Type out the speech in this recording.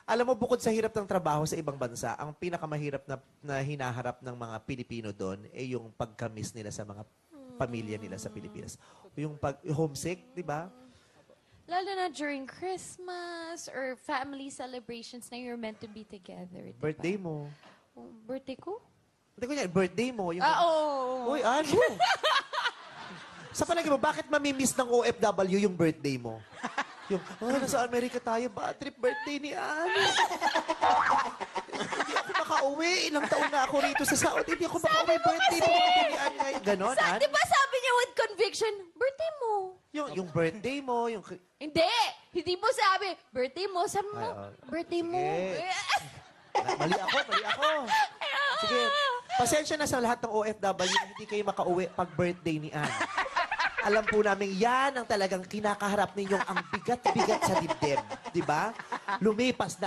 Alam mo, bukod sa hirap ng trabaho sa ibang bansa, ang pinakamahirap na hinaharap ng mga Pilipino doon ay yung pagka-miss nila sa mga pamilya nila sa Pilipinas. Yung homesick, di ba? Lalo na during Christmas or family celebrations na you're meant to be together. Diba? Birthday mo. Oh, birthday ko? Hindi ko yan, birthday mo. Yung, Oo. Uy, ano? Sa palagi mo, bakit mamimiss ng OFW yung birthday mo? Yung, nasa Amerika tayo, bad trip birthday ni Anne. Hindi ako makauwi. Ilang taon na ako rito sa Saudi. Hindi ako makauwi. Birthday mo ni Anne ngayon. Ganon, Anne? Di ba sabi niya with conviction, birthday mo? Yung birthday mo, yung... Hindi! Hindi mo sabi, birthday mo. Sabi mo, Ay, oh. birthday mo. Sige. Mali ako. Sige, pasensya na sa lahat ng OFW na hindi kayo makauwi pag birthday ni Anne. Alam po namin, yan ang talagang kinakaharap ninyong ang bigat-bigat sa dibdib. Di ba? Lumipas na ang